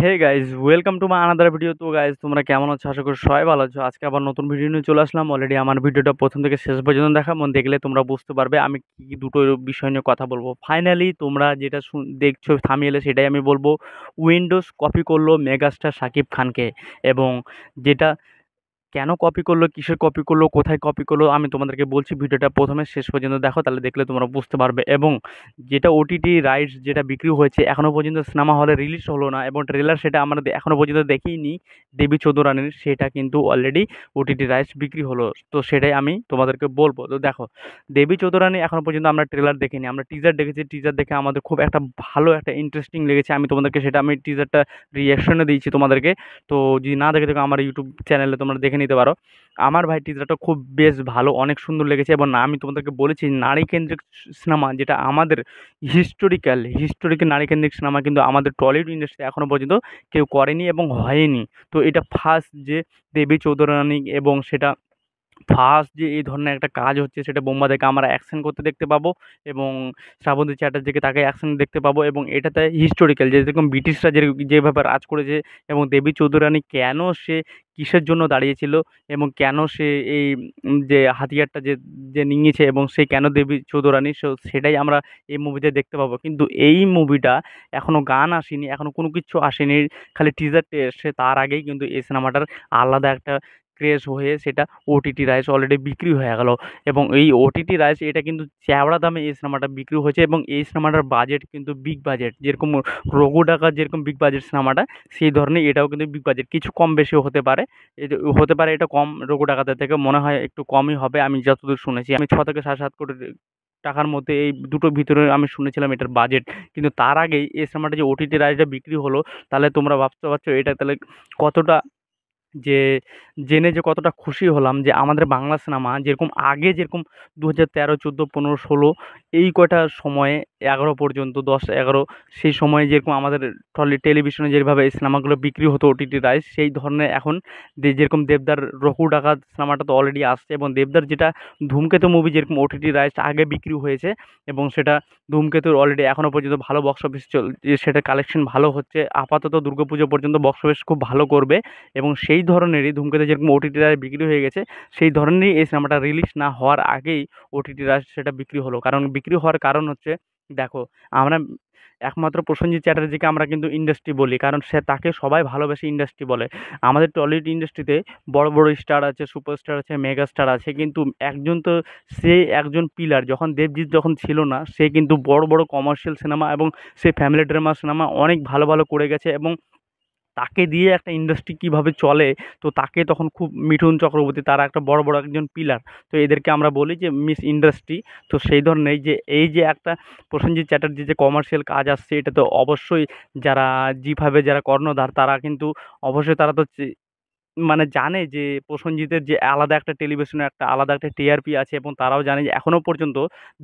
Hey guys, welcome to my another video. তো guys, তোমরা কেমন আছো? আশা করি সবাই ভালো আছো। আজকে আবার নতুন ভিডিও নিয়ে চলে আসলাম। অলরেডি আমার ভিডিওটা প্রথম থেকে শেষ পর্যন্ত দেখা, মন দেখলে তোমরা বুঝতে পারবে আমি কি দুটো বিষয় নিয়ে কথা বলবো। ফাইনালি তোমরা যেটা দেখছো থামিয়েলে, সেটাই আমি বলবো। উইন্ডোজ কপি করলো মেগাস্টার শাকিব খানকে, এবং যেটা কেন কপি করলো, কিসের কপি করলো, কোথায় কপি করলো, আমি তোমাদেরকে বলছি। ভিডিওটা প্রথমে শেষ পর্যন্ত দেখো, তাহলে দেখলে তোমরা বুঝতে পারবে। এবং যেটা ওটিটি রাইটস যেটা বিক্রি হয়েছে, এখনও পর্যন্ত সিনেমা হলে রিলিজ হলো না, এবং ট্রেলার সেটা আমরা এখনও পর্যন্ত দেখিনি। দেবী চৌধুরানীর সেটা কিন্তু অলরেডি ওটিটি রাইটস বিক্রি হলো। তো সেটাই আমি তোমাদেরকে বলবো। তো দেখো, দেবী চৌধুরানী এখনও পর্যন্ত আমরা ট্রেলার দেখিনি, আমরা টিজার দেখেছি। টিজার দেখে আমাদের খুব একটা ভালো একটা ইন্টারেস্টিং লেগেছে। আমি তোমাদেরকে সেটা আমি টিজারটা রিয়াকশনে দিয়েছি তোমাদেরকে। তো যদি না দেখে থাকো, আমার ইউটিউব চ্যানেলে তোমরা দেখে নিতে পারো। আমার ভাই টিজারটা খুব বেশ ভালো, অনেক সুন্দর লেগেছে। এবং আমি তোমাদেরকে বলেছি, নারী কেন্দ্রিক সিনেমা যেটা আমাদের হিস্টোরিক্যাল নারী কেন্দ্রিক সিনেমা কিন্তু আমাদের টলিউড ইন্ডাস্ট্রি এখনো পর্যন্ত কেউ করেনি এবং হয়নি। তো এটা ফার্স্ট যে দেবী চৌধুরানী, এবং সেটা ফার্স্ট যে এই ধরনের একটা কাজ হচ্ছে, সেটা বোম্বাদেরকে আমরা অ্যাকশন করতে দেখতে পাবো, এবং শ্রাবন্তী চ্যাটার্জিকে তাকে অ্যাকশন দেখতে পাবো। এবং এটাতে হিস্টোরিক্যাল যেরকম ব্রিটিশরা যেভাবে রাজ করেছে, এবং দেবী চৌধুরানী কেন সে কিসের জন্য দাঁড়িয়েছিল, এবং কেন সে এই যে হাতিয়ারটা যে যে নিয়েছে, এবং সে কেন দেবী চৌধুরানী, সেটাই আমরা এই মুভিতে দেখতে পাবো। কিন্তু এই মুভিটা এখনো গান আসেনি, এখনো কোনো কিছু আসেনি, খালি টিজারটা এসছে। তার আগেই কিন্তু এই সিনেমাটার আলাদা একটা ক্রেজ হয়ে সেটা ওটিটি রাইটস অলরেডি বিক্রি হয়ে গেল। এবং এই ওটিটি রাইটস এটা কিন্তু চওড়া দামে এই সিনেমাটা বিক্রি হয়েছে, এবং এই সিনেমাটার বাজেট কিন্তু বিগ বাজেট। যেরকম রঘু ডাকাত যেরকম বিগ বাজেট সিনেমাটা, সেই ধরনের এটাও কিন্তু বিগ বাজেট। কিছু কম বেশিও হতে পারে, হতে পারে এটা কম রঘু ডাকাতের থেকে, মনে হয় একটু কমই হবে আমি যতদূর শুনেছি। আমি 6 থেকে 7 কোটি টাকার মধ্যে এই দুটোর ভিতরে আমি শুনেছিলাম এটার বাজেট। কিন্তু তার আগেই এই সিনেমাটা যে ওটিটি রাইটসটা বিক্রি হলো, তাহলে তোমরা ভাবতে পারছো এটা তাহলে কতটা, যে জেনে যে কতটা খুশি হলাম যে আমাদের বাংলা সিনেমা যেরকম আগে, যেরকম 2013, 14, 15, 16 এই কয়টা সময়ে, 11 পর্যন্ত, 10, 11, সেই সময়ে যেরকম আমাদের টেলিভিশনে যেভাবে এই সিনেমাগুলো বিক্রি হতো ওটিটি রাইটস, সেই ধরনের এখন যেরকম দেবদার রঘু ডাকাত সিনেমাটা তো অলরেডি আসছে, এবং দেবদার যেটা ধূমকেতু মুভি যেরকম ওটিটি রাইটস আগে বিক্রি হয়েছে, এবং সেটা ধূমকেতুর অলরেডি এখনও পর্যন্ত ভালো বক্স অফিস সেটা কালেকশন ভালো হচ্ছে। আপাতত দুর্গাপুজো পর্যন্ত বক্স অফিস খুব ভালো করবে। এবং সেই ধরনেরই ধূমকেতু যেরকম ওটিটি রাইটস বিক্রি হয়ে গেছে, সেই ধরনেরই এই সিনেমাটা রিলিজ না হওয়ার আগেই ওটিটি রাইটস সেটা বিক্রি হলো। কারণ বিক্রি হওয়ার কারণ হচ্ছে, দেখো, আমরা একমাত্র প্রসেনজিৎ চ্যাটার্জিকে আমরা কিন্তু ইন্ডাস্ট্রি বলি, কারণ সে, তাকে সবাই ভালোবেসে ইন্ডাস্ট্রি বলে। আমাদের টলিউড ইন্ডাস্ট্রিতে বড় বড় স্টার আছে, সুপারস্টার আছে, মেগা স্টার আছে, কিন্তু একজন তো, সে একজন পিলার। যখন দেবজিৎ যখন ছিল না, সে কিন্তু বড় বড় কমার্শিয়াল সিনেমা এবং সে ফ্যামিলি ড্রামা সিনেমা অনেক ভালো ভালো করে গেছে। এবং তাকে দিয়ে একটা ইন্ডাস্ট্রি কিভাবে চলে, তো তাকে তখন খুব মিঠুন চক্রবর্তী, তারা একটা বড় বড় একজন পিলার। তো এদেরকে আমরা বলি যে মিস ইন্ডাস্ট্রি। তো সেই ধরনের এই যে একটা প্রসেনজিৎ চ্যাটার্জি যে কমার্শিয়াল কাজ আসছে, এটা তো অবশ্যই যারা জি5-এর যারা কর্ণধার, তারা কিন্তু অবশ্যই, তারা তো মানে জানে যে প্রসেনজিতের যে আলাদা একটা টেলিভিশনে একটা আলাদা একটা টিআরপি আছে, এবং তারাও জানে যে এখনও পর্যন্ত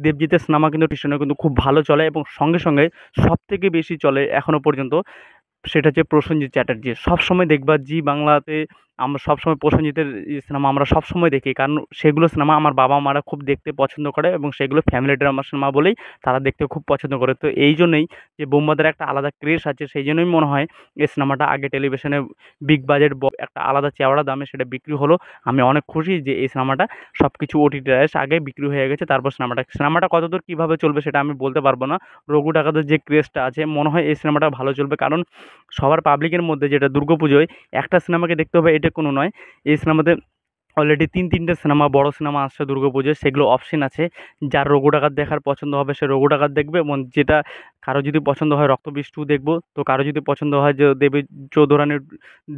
দেবজিতের সিনেমা কিন্তু টিশনে কিন্তু খুব ভালো চলে, এবং সঙ্গে সঙ্গে সব থেকে বেশি চলে এখনও পর্যন্ত, সেটা হচ্ছে প্রসেনজিৎ চ্যাটার্জি। সবসময় দেখবা জি বাংলাতে আমরা সবসময় প্রসেনজিতের সিনেমা আমরা সবসময় দেখি, কারণ সেগুলো সিনেমা আমার বাবা মারা খুব দেখতে পছন্দ করে, এবং সেগুলো ফ্যামিলি ড্রামা সিনেমা বলেই তারা দেখতে খুব পছন্দ করে। তো এই জন্যই যে বোম্বাদের একটা আলাদা ক্রেজ আছে, সেই জন্যই মনে হয় এই সিনেমাটা আগে টেলিভিশনে বিগ বাজেট একটা আলাদা চওড়া দামে সেটা বিক্রি হলো। আমি অনেক খুশি যে এই সিনেমাটা সব কিছু ওটিটি রাইটস আগে বিক্রি হয়ে গেছে, তারপর সিনেমাটা কতদূর কীভাবে চলবে সেটা আমি বলতে পারবো না। রঘু ডাকাতের যে ক্রেজটা আছে, মনে হয় এই সিনেমাটা ভালো চলবে। কারণ সবার পাবলিকের মধ্যে যেটা দুর্গাপুজোয় একটা সিনেমাকে দেখতে হবে এটা কোনো নয়। এই সিনেমাতে অলরেডি 3-3টে সিনেমা, বড় সিনেমা আসছে দুর্গাপুজোয়, সেগুলো অপশন আছে। যার রঘু ডাকাত দেখার পছন্দ হবে সে রঘু ডাকাত দেখবে, এবং যেটা কারো যদি পছন্দ হয় রক্তবীজ 2 দেখবো, তো কারো যদি পছন্দ হয় যে দেবী চৌধুরানীর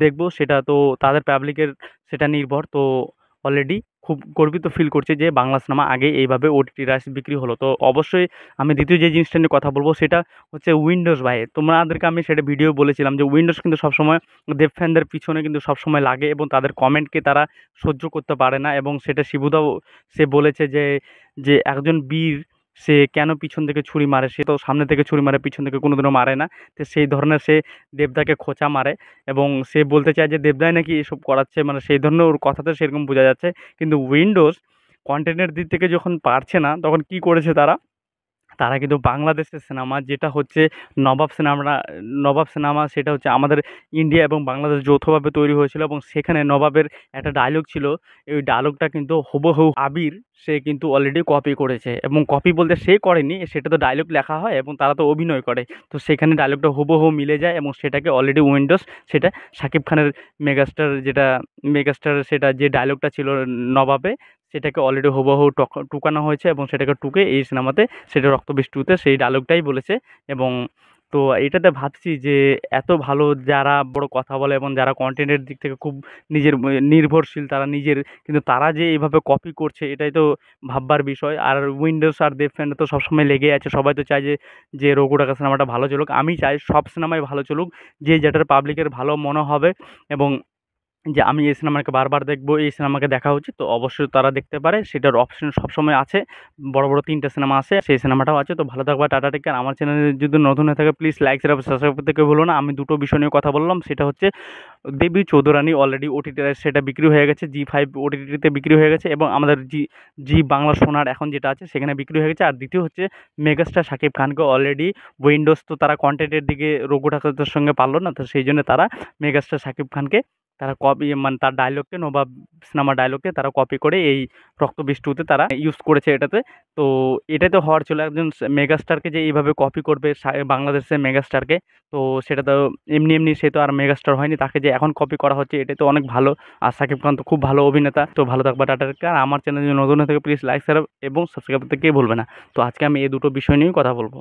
দেখবো, সেটা তো তাদের পাবলিকের সেটা নির্ভর। তো অলরেডি খুব গর্বিত ফিল করছি যে বাংলা সিনেমা আগে এইভাবে ওটিটি রাইটস বিক্রি হলো। তো অবশ্যই আমি দ্বিতীয় যে জিনিসটা নিয়ে কথা বলবো, সেটা হচ্ছে উইন্ডোজ। ভাই, তোমাদেরকে আমি সেটা ভিডিও বলেছিলাম যে উইন্ডোজ কিন্তু সবসময় দেব ফ্যানদের পিছনে কিন্তু সবসময় লাগে, এবং তাদের কমেন্টকে তারা সহ্য করতে পারে না। এবং সেটা শিবুদাও সে বলেছে যে যে একজন বীর, সে কেন পিছন থেকে ছুরি মারে, সে তো সামনে থেকে ছুরি মারে, পিছন থেকে কোনোদিনও মারে না। তো সেই ধরনের সে দেবদাকে খোঁচা মারে, এবং সে বলতে চায় যে দেবদাই নাকি এসব করাচ্ছে, মানে সেই ধরনের ওর কথাতে সেরকম বোঝা যাচ্ছে। কিন্তু উইন্ডোজ কন্টেন্টের দিক থেকে যখন পারছে না, তখন কি করেছে তারা, তারা কিন্তু বাংলাদেশের সিনেমা যেটা হচ্ছে নবাব সিনেমা সেটা হচ্ছে আমাদের ইন্ডিয়া এবং বাংলাদেশ যৌথভাবে তৈরি হয়েছিল এবং সেখানে নবাবের একটা ডায়লগ ছিল। ওই ডায়লগটা কিন্তু হুবহু আবির সে কিন্তু অলরেডি কপি করেছে এবং কপি বলতে সে করেনি, সেটা তো ডায়লগ লেখা হয় এবং তারা তো অভিনয় করে। তো সেখানে ডায়লগটা হুবহু মিলে যায় এবং সেটাকে অলরেডি উইন্ডোজ সেটা শাকিব খানের মেগাস্টার সেটা যে ডায়লগটা ছিল নবাবে, সেটাকে অলরেডি হুবহু টুকানো হয়েছে এবং সেটাকে টুকে এই সিনেমাতে সেটা রক্তবৃষ্টিতে সেই ডায়লগটাই বলেছে। এবং তো এটাতে ভাবছি যে এত ভালো যারা বড় কথা বলে এবং যারা কন্টেন্টের দিক থেকে খুব নিজের নির্ভরশীল, তারা নিজের, কিন্তু তারা যে এইভাবে কপি করছে এটাই তো ভাববার বিষয়। আর উইন্ডোজ আর দেব ফ্যান তো সবসময় লেগে আছে, সবাই তো চায় যে রঘু ডাকা সিনেমাটা ভালো চলুক। আমি চাই সব সিনেমাই ভালো চলুক, যে যেটার পাবলিকের ভালো মনে হবে এবং যে আমি এই সিনেমাকে বারবার দেখবো, এই সিনেমাকে দেখা উচিত, তো অবশ্যই তারা দেখতে পারে। সেটার অপশন সবসময় আছে। বড়, বড় ৩ টে সিনেমা আছে। সেই সিনেমাটাও আছে। তো ভালো থাকবা। Ta-ta take care. আমার চ্যানেলে যদি নতুন হয়ে থাকে প্লিজ লাইক, শেয়ার, সাবস্ক্রাইব করতে কেউ ভুলো না। আমি ২ টো বিষয় নিয়ে কথা বললাম। সেটা হচ্ছে দেবী চৌধুরানী অলরেডি ওটিটিতে সেটা বিক্রি হয়ে গেছে। জি5 ওটিটিতে বিক্রি হয়ে গেছে এবং আমাদের জি বাংলা সোনার এখন যেটা আছে সেখানে বিক্রি হয়ে গেছে। আর দ্বিতীয় হচ্ছে মেগাস্টার শাকিব খানকে অলরেডি উইন্ডোজ তো তারা কনটেন্টের দিকে রঘু ঠাকুরতার সঙ্গে পারল না। তো সেইজন্য তারা মেগাস্টার শাকিব খানকে তারা কপি মানে তার ডায়লগকে নবাব সিনেমার ডায়লগকে তারা কপি করে এই রক্তবৃষ্টিতে তারা ইউজ করেছে এটাতে। তো এটাই তো হওয়ার ছিল, একজন মেগাস্টারকে যে এইভাবে কপি করবে বাংলাদেশের মেগাস্টারকে। তো সেটা তো এমনি সে তো আর মেগাস্টার হয়নি, তাকে যে এখন কপি করা হচ্ছে এটাই তো অনেক ভালো। আর শাকিব খান তো খুব ভালো অভিনেতা। তো ভালো থাকবা, টাটা। আর আমার চ্যানেল যদি নতুন হয়ে থাকে প্লিজ লাইক, শেয়ার এবং সাবস্ক্রাইব করতে কে ভুলবে না। তো আজকে আমি এই দুটো বিষয় নিয়েই কথা বলবো।